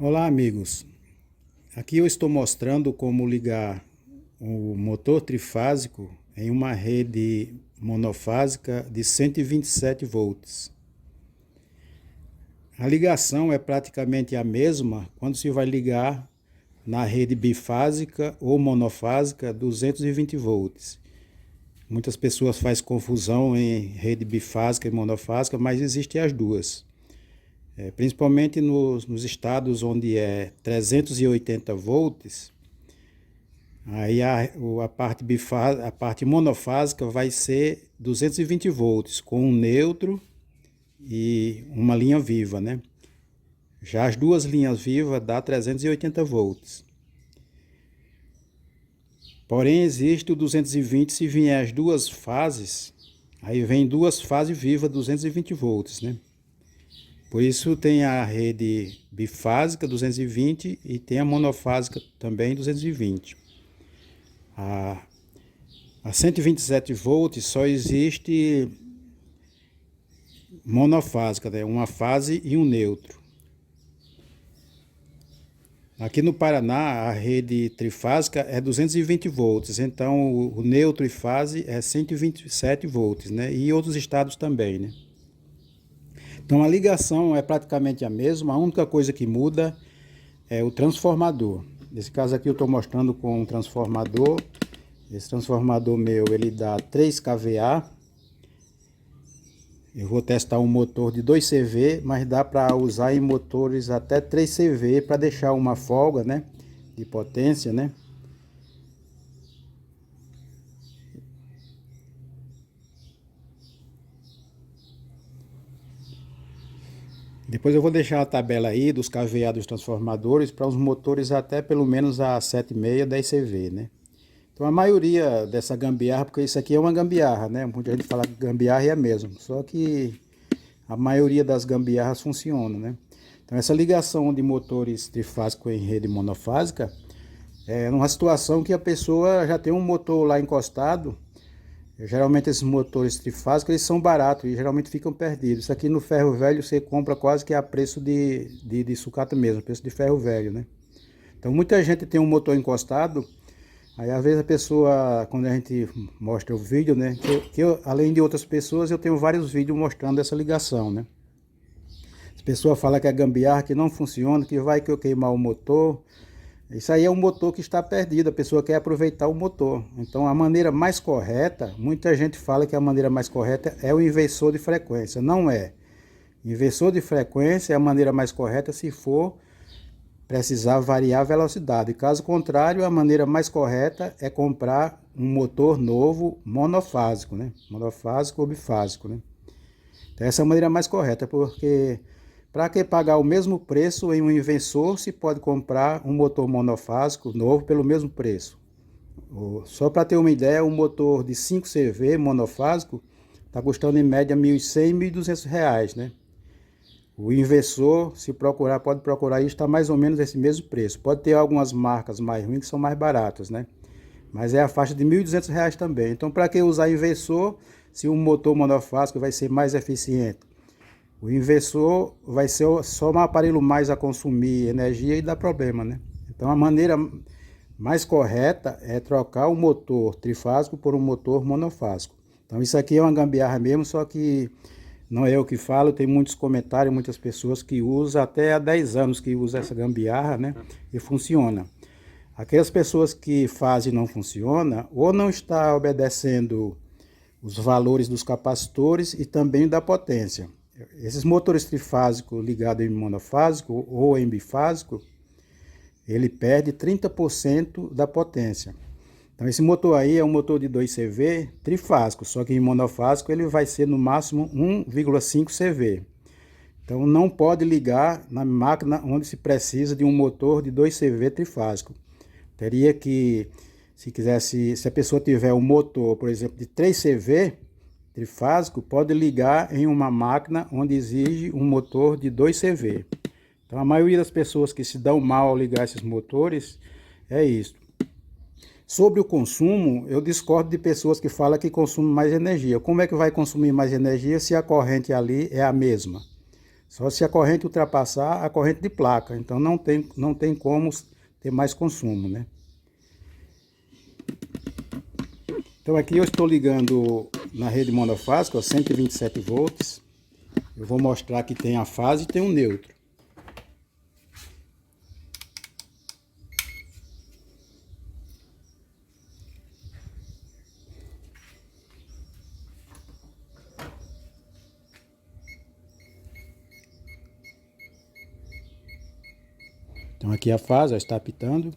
Olá, amigos. Aqui eu estou mostrando como ligar o motor trifásico em uma rede monofásica de 127 volts. A ligação é praticamente a mesma quando se vai ligar na rede bifásica ou monofásica 220 volts. Muitas pessoas fazem confusão em rede bifásica e monofásica, mas existem as duas. Principalmente nos estados onde é 380 volts, aí a parte monofásica vai ser 220 volts, com um neutro e uma linha viva, né? Já as duas linhas vivas dá 380 volts. Porém, existe o 220 se vier as duas fases, aí vem duas fases vivas 220 volts, né? Por isso tem a rede bifásica 220 e tem a monofásica também 220. A 127 volts só existe monofásica, né? Uma fase e um neutro. Aqui no Paraná a rede trifásica é 220 volts, então o neutro e fase é 127 volts, né? E outros estados também, né? Então a ligação é praticamente a mesma, a única coisa que muda é o transformador. Nesse caso aqui eu estou mostrando com um transformador. Esse transformador meu ele dá 3 kVA. Eu vou testar um motor de 2 CV, mas dá para usar em motores até 3 CV para deixar uma folga, né, de potência, né? Depois eu vou deixar a tabela aí dos kVA dos transformadores para os motores até pelo menos a 7,5, 10 CV, né? Então a maioria dessa gambiarra, porque isso aqui é uma gambiarra, né? Muita gente fala que gambiarra é mesmo, só que a maioria das gambiarras funciona, né? Então essa ligação de motores trifásicos em rede monofásica é numa situação que a pessoa já tem um motor lá encostado. Geralmente esses motores trifásicos eles são baratos e geralmente ficam perdidos. Isso aqui no ferro velho você compra quase que a preço de sucata mesmo, preço de ferro velho, né? Então muita gente tem um motor encostado, aí às vezes a pessoa, quando a gente mostra o vídeo, né? Além de outras pessoas, eu tenho vários vídeos mostrando essa ligação, né? As pessoas falam que é gambiarra, que não funciona, que vai que eu queimar o motor. Isso aí é um motor que está perdido, a pessoa quer aproveitar o motor. Então a maneira mais correta, muita gente fala que a maneira mais correta é o inversor de frequência. Não é. Inversor de frequência é a maneira mais correta se for precisar variar a velocidade. Caso contrário, a maneira mais correta é comprar um motor novo monofásico, né? Monofásico ou bifásico, né? Então essa é a maneira mais correta, porque para que pagar o mesmo preço em um inversor se pode comprar um motor monofásico novo pelo mesmo preço? Só para ter uma ideia, um motor de 5 CV monofásico está custando em média R$ 1.100, R$ 1.200, né? O inversor, se procurar, pode procurar, está mais ou menos esse mesmo preço. Pode ter algumas marcas mais ruins que são mais baratas, né? Mas é a faixa de R$ 1.200 também. Então, para que usar inversor se um motor monofásico vai ser mais eficiente? O inversor vai ser só um aparelho mais a consumir energia e dá problema, né? Então a maneira mais correta é trocar o motor trifásico por um motor monofásico. Então isso aqui é uma gambiarra mesmo, só que não é eu que falo, tem muitos comentários, muitas pessoas que usam, até há 10 anos que usam essa gambiarra, né? E funciona. Aquelas pessoas que fazem e não funciona, ou não está obedecendo os valores dos capacitores e também da potência. Esses motores trifásicos ligados em monofásico ou em bifásico, ele perde 30% da potência. Então esse motor aí é um motor de 2 CV trifásico, só que em monofásico ele vai ser no máximo 1,5 CV. Então não pode ligar na máquina onde se precisa de um motor de 2 CV trifásico. Teria que, se a pessoa tiver um motor, por exemplo, de 3 CV trifásico, pode ligar em uma máquina onde exige um motor de 2 CV. Então a maioria das pessoas que se dão mal ao ligar esses motores é isso. Sobre o consumo, eu discordo de pessoas que falam que consumem mais energia. Como é que vai consumir mais energia se a corrente ali é a mesma? Só se a corrente ultrapassar a corrente de placa, então não tem como ter mais consumo, né? Então aqui eu estou ligando na rede monofásica, 127 volts. Eu vou mostrar que tem a fase e tem um neutro. Então aqui a fase, ó, está apitando.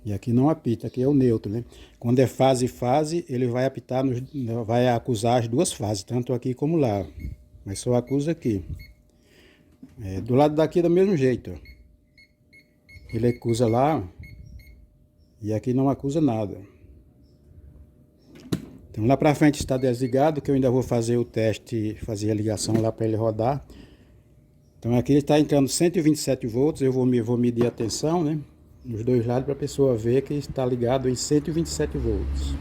E aqui não apita, aqui é o neutro, né? Quando é fase e fase, ele vai apitar, vai acusar as duas fases, tanto aqui como lá. Mas só acusa aqui. Do lado daqui é do mesmo jeito, ó. Ele acusa lá e aqui não acusa nada. Então lá pra frente está desligado, que eu ainda vou fazer o teste, fazer a ligação lá para ele rodar. Então aqui está entrando 127 volts, eu vou medir a tensão, né? Nos dois lados para a pessoa ver que está ligado em 127 volts.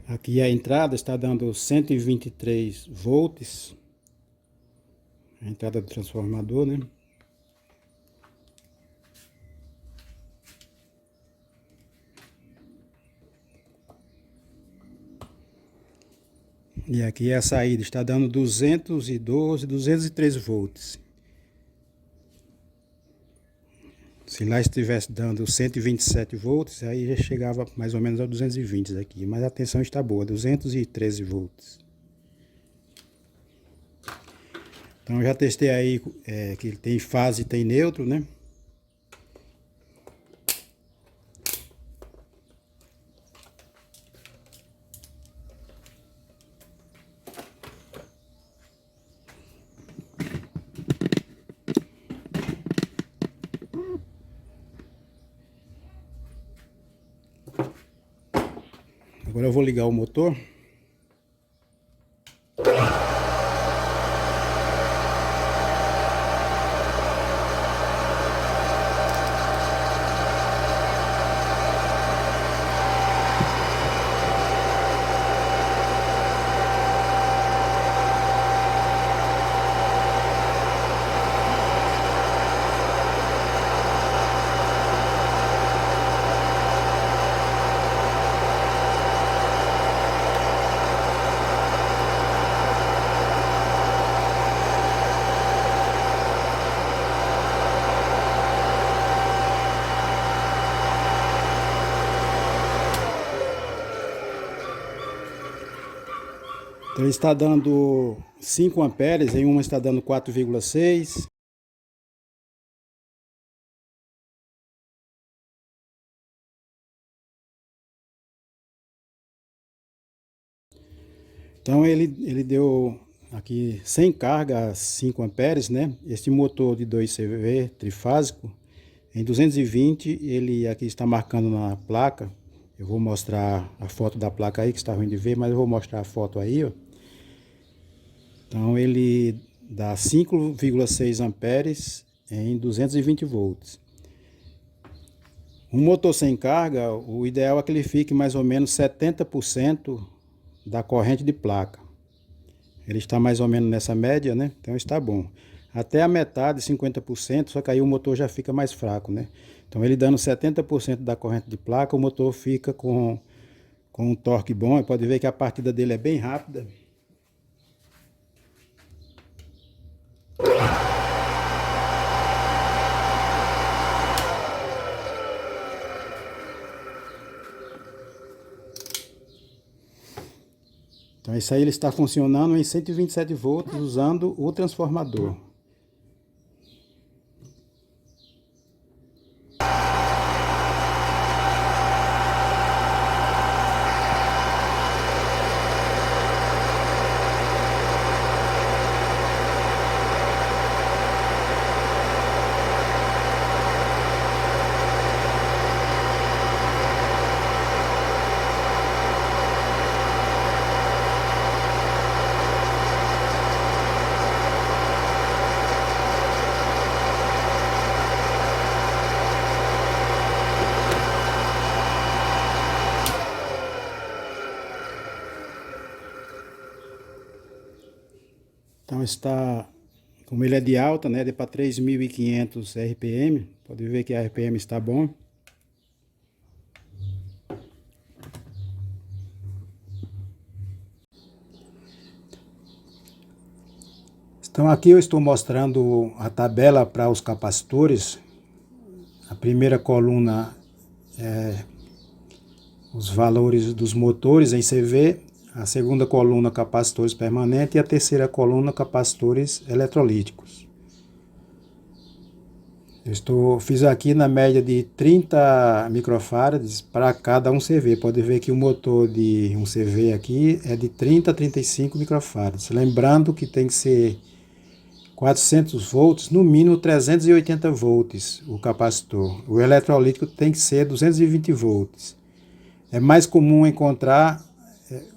Aqui a entrada está dando 123 volts, a entrada do transformador, né? E aqui a saída está dando 212, 213 volts. Se lá estivesse dando 127 volts, aí já chegava mais ou menos a 220 aqui. Mas a tensão está boa, 213 volts. Então eu já testei aí que ele tem fase e tem neutro, né? Agora eu vou ligar o motor. Então ele está dando 5 amperes, em uma está dando 4,6. Então ele deu aqui sem carga 5 amperes, né? Este motor de 2CV trifásico, em 220, ele aqui está marcando na placa. Eu vou mostrar a foto da placa aí, que está ruim de ver, mas eu vou mostrar a foto aí, ó. Então ele dá 5,6 amperes em 220 volts. Um motor sem carga, o ideal é que ele fique mais ou menos 70% da corrente de placa. Ele está mais ou menos nessa média, né? Então está bom. Até a metade, 50%, só que aí o motor já fica mais fraco, né? Então ele dando 70% da corrente de placa, o motor fica com um torque bom. Pode ver que a partida dele é bem rápida. Então isso aí ele está funcionando em 127 volts usando o transformador. Então está, como ele é de alta, né, de para 3.500 RPM, pode ver que a RPM está bom. Então aqui eu estou mostrando a tabela para os capacitores. A primeira coluna é os valores dos motores em CV, a segunda coluna capacitores permanentes e a terceira coluna capacitores eletrolíticos. Fiz aqui na média de 30 microfarads para cada um CV. Pode ver que o motor de um CV aqui é de 30 a 35 microfarads. Lembrando que tem que ser 400 volts, no mínimo 380 volts o capacitor. O eletrolítico tem que ser 220 volts. É mais comum encontrar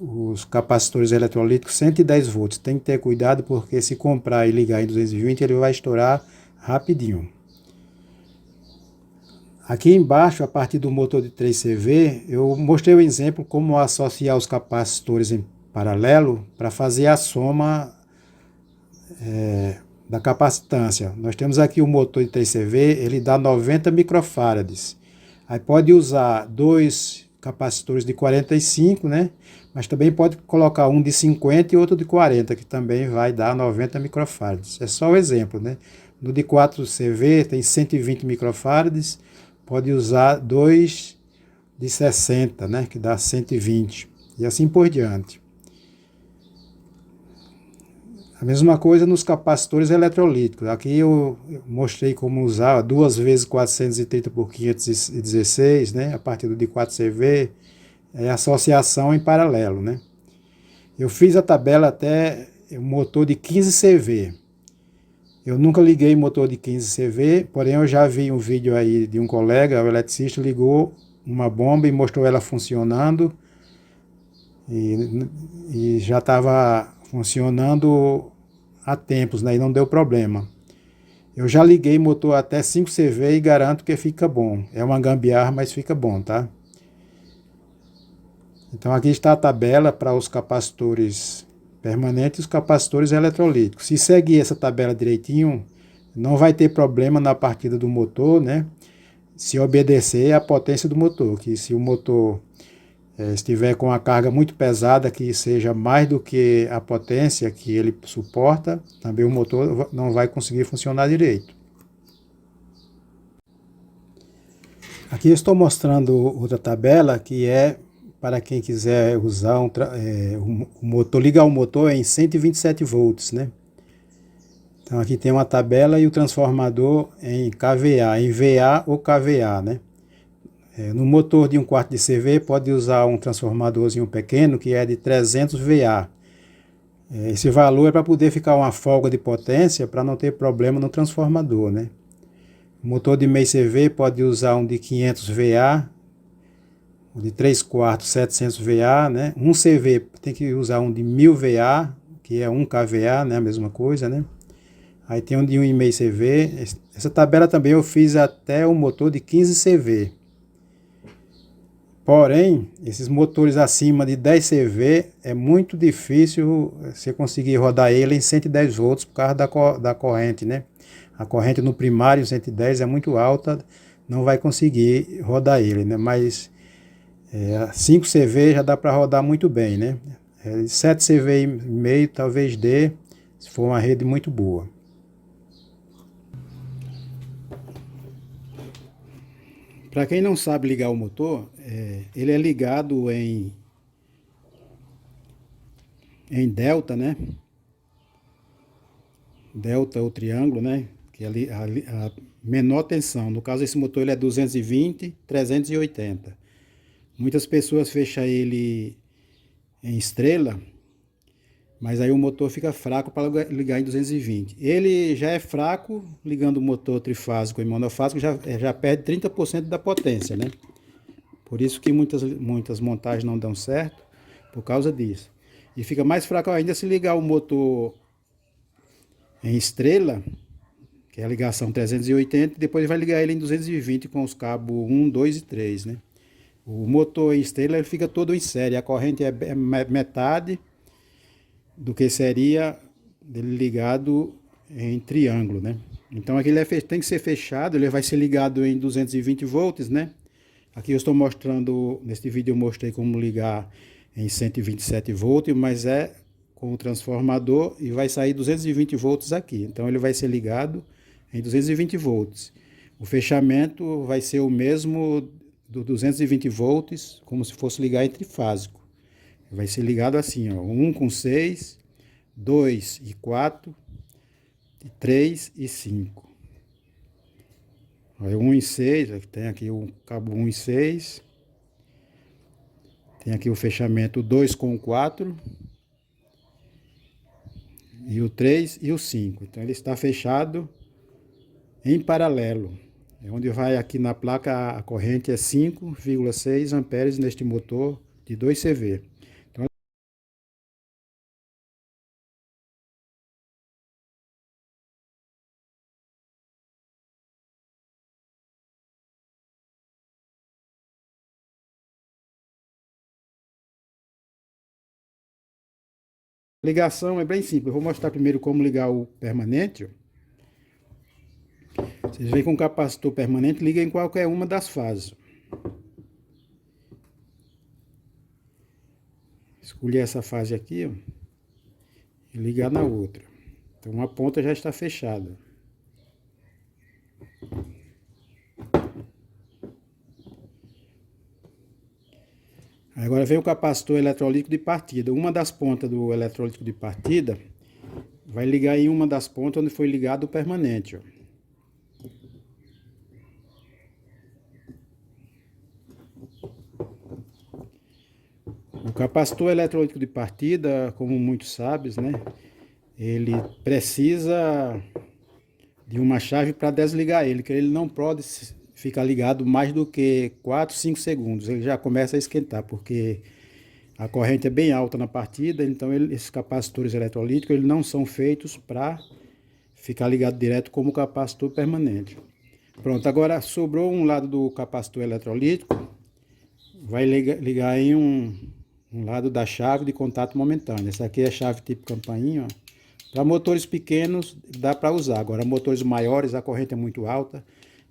os capacitores eletrolíticos 110 volts. Tem que ter cuidado porque se comprar e ligar em 220 ele vai estourar rapidinho. Aqui embaixo, a partir do motor de 3CV, eu mostrei o exemplo como associar os capacitores em paralelo para fazer a soma da capacitância. Nós temos aqui o motor de 3CV, ele dá 90 microfarads. Aí pode usar dois capacitores de 45, né? Mas também pode colocar um de 50 e outro de 40, que também vai dar 90 microfarads. É só o exemplo, né? No de 4CV tem 120 microfarads, pode usar dois de 60, né? Que dá 120, e assim por diante. A mesma coisa nos capacitores eletrolíticos. Aqui eu mostrei como usar 2 vezes 430 por 516, né? A partir do de 4CV, é associação em paralelo, né? Eu fiz a tabela até o motor de 15 CV. Eu nunca liguei motor de 15 CV, porém eu já vi um vídeo aí de um colega, o eletricista, ligou uma bomba e mostrou ela funcionando e já estava funcionando há tempos, né? E não deu problema. Eu já liguei motor até 5 CV e garanto que fica bom. É uma gambiarra, mas fica bom, tá? Então aqui está a tabela para os capacitores permanentes e os capacitores eletrolíticos. Se seguir essa tabela direitinho, não vai ter problema na partida do motor, né? Se obedecer à potência do motor, que se o motor estiver com a carga muito pesada, que seja mais do que a potência que ele suporta, também o motor não vai conseguir funcionar direito. Aqui eu estou mostrando outra tabela que é para quem quiser usar o motor, ligar o motor em 127 volts, né? Então aqui tem uma tabela e o transformador em kVA, em VA ou kVA, né? No motor de 1 quarto de CV pode usar um transformadorzinho pequeno que é de 300 VA. Esse valor é para poder ficar uma folga de potência para não ter problema no transformador, né? O motor de meio CV pode usar um de 500 VA, um de 3 quartos 700 VA, né? Um CV tem que usar um de 1000 VA, que é 1 kVA, né? A mesma coisa, né? Aí tem um de 1,5 CV. Essa tabela também eu fiz até um motor de 15 CV. Porém, esses motores acima de 10 CV é muito difícil você conseguir rodar ele em 110 volts por causa da corrente, né? A corrente no primário 110 é muito alta, não vai conseguir rodar ele, né? Mas 5 CV já dá para rodar muito bem, né? 7 CV e meio talvez dê, se for uma rede muito boa. Para quem não sabe ligar o motor, ele é ligado em delta, né? Delta ou triângulo, né? Que é a menor tensão. No caso, esse motor ele é 220, 380. Muitas pessoas fecham ele em estrela, mas aí o motor fica fraco para ligar em 220. Ele já é fraco, ligando o motor trifásico e monofásico, já perde 30% da potência, né? Por isso que muitas montagens não dão certo, por causa disso. E fica mais fraco ainda se ligar o motor em estrela, que é a ligação 380, e depois vai ligar ele em 220 com os cabos 1, 2 e 3, né? O motor em estrela ele fica todo em série, a corrente é metade do que seria dele ligado em triângulo, né? Então aqui ele tem que ser fechado, ele vai ser ligado em 220 volts, né? Aqui eu estou mostrando, neste vídeo eu mostrei como ligar em 127 volts, mas é com o transformador e vai sair 220 volts aqui. Então ele vai ser ligado em 220 volts. O fechamento vai ser o mesmo do 220 volts, como se fosse ligar em trifásico. Vai ser ligado assim, ó, 1 com 6, 2 e 4, 3 e 5. Aí 1 e 6, tem aqui o cabo 1 e 6. Tem aqui o fechamento 2 com o 4. E o 3 e o 5. Então ele está fechado em paralelo. É onde vai aqui na placa a corrente é 5,6 amperes neste motor de 2 CV. Então, a ligação é bem simples. Eu vou mostrar primeiro como ligar o permanente. Vocês veem com o capacitor permanente, liga em qualquer uma das fases. Escolher essa fase aqui, ó, e ligar na outra. Então uma ponta já está fechada. Agora vem o capacitor eletrolítico de partida. Uma das pontas do eletrolítico de partida vai ligar em uma das pontas onde foi ligado o permanente, ó. O capacitor eletrolítico de partida, como muitos sabem, né, ele precisa de uma chave para desligar ele, que ele não pode ficar ligado mais do que 4, 5 segundos. Ele já começa a esquentar, porque a corrente é bem alta na partida, então esses capacitores eletrolíticos eles não são feitos para ficar ligado direto como capacitor permanente. Pronto, agora sobrou um lado do capacitor eletrolítico, vai ligar em um lado da chave de contato momentâneo. Essa aqui é a chave tipo campainha, ó. Para motores pequenos dá para usar, agora motores maiores a corrente é muito alta,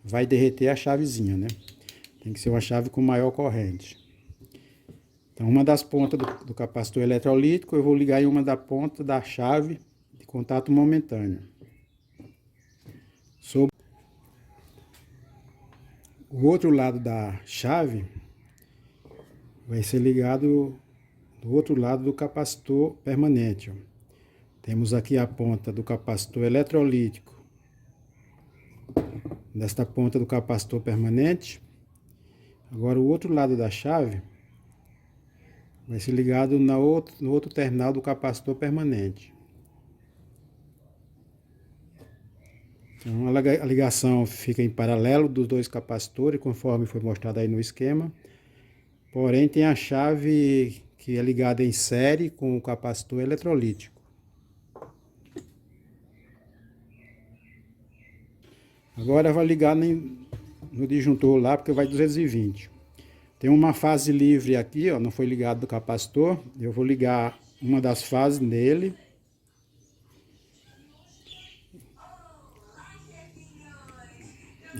vai derreter a chavezinha, né? Tem que ser uma chave com maior corrente. Então uma das pontas do capacitor eletrolítico eu vou ligar em uma da ponta da chave de contato momentâneo. Sobre o outro lado da chave vai ser ligado do outro lado do capacitor permanente, ó. Temos aqui a ponta do capacitor eletrolítico nesta ponta do capacitor permanente. Agora o outro lado da chave vai ser ligado no outro terminal do capacitor permanente. Então a ligação fica em paralelo dos dois capacitores, conforme foi mostrado aí no esquema. Porém tem a chave que é ligada em série com o capacitor eletrolítico. Agora vai ligar no disjuntor lá, porque vai 220. Tem uma fase livre aqui, ó, não foi ligado do capacitor. Eu vou ligar uma das fases nele.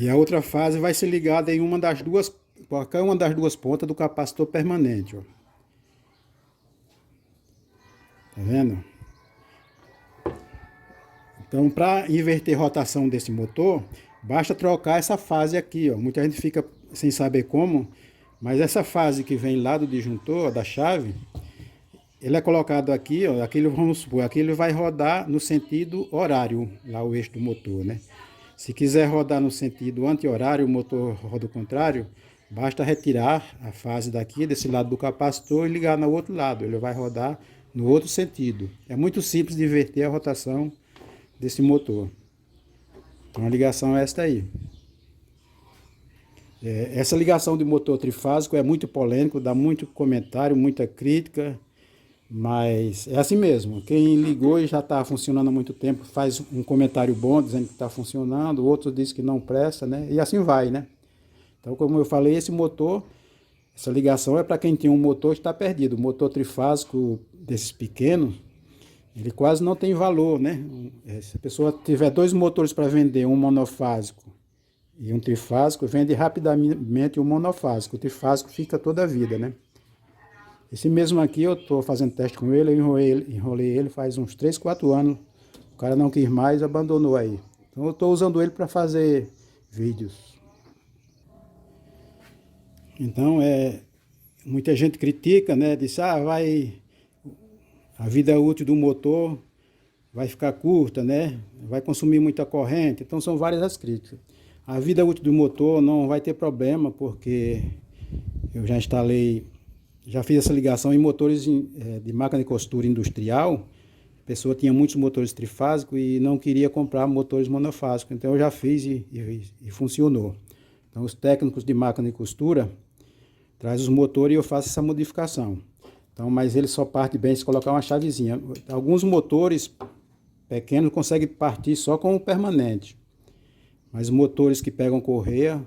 E a outra fase vai ser ligada em uma das duas, qualquer uma das duas pontas do capacitor permanente, ó. Tá vendo? Então, para inverter a rotação desse motor, basta trocar essa fase aqui, ó. Muita gente fica sem saber como, mas essa fase que vem lá do disjuntor, da chave, ele é colocado aqui, ó. Aqui, vamos supor, aqui ele vai rodar no sentido horário, lá o eixo do motor, né? Se quiser rodar no sentido anti-horário, o motor roda o contrário, basta retirar a fase daqui, desse lado do capacitor, e ligar no outro lado. Ele vai rodar no outro sentido. É muito simples de inverter a rotação desse motor. Então a ligação é esta aí. Essa ligação de motor trifásico é muito polêmico, dá muito comentário, muita crítica, mas é assim mesmo. Quem ligou e já está funcionando há muito tempo faz um comentário bom dizendo que está funcionando, outro diz que não presta, né? E assim vai, né? Então, como eu falei, esse motor, essa ligação é para quem tem um motor que está perdido. O motor trifásico desses pequenos, ele quase não tem valor, né? Se a pessoa tiver dois motores para vender, um monofásico e um trifásico, vende rapidamente o monofásico. O trifásico fica toda a vida, né? Esse mesmo aqui eu estou fazendo teste com ele, eu enrolei ele faz uns 3, 4 anos. O cara não quis mais, abandonou aí. Então eu estou usando ele para fazer vídeos. Então muita gente critica, né? Diz, a vida útil do motor vai ficar curta, né? Vai consumir muita corrente. Então são várias as críticas. A vida útil do motor não vai ter problema, porque eu já instalei, já fiz essa ligação em motores de máquina de costura industrial. A pessoa tinha muitos motores trifásicos e não queria comprar motores monofásicos. Então eu já fiz e funcionou. Então os técnicos de máquina de costura traz os motores e eu faço essa modificação. Então, mas ele só parte bem se colocar uma chavezinha. Alguns motores pequenos conseguem partir só com o permanente. Mas motores que pegam correia,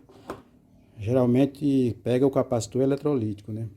geralmente pega o capacitor eletrolítico, né?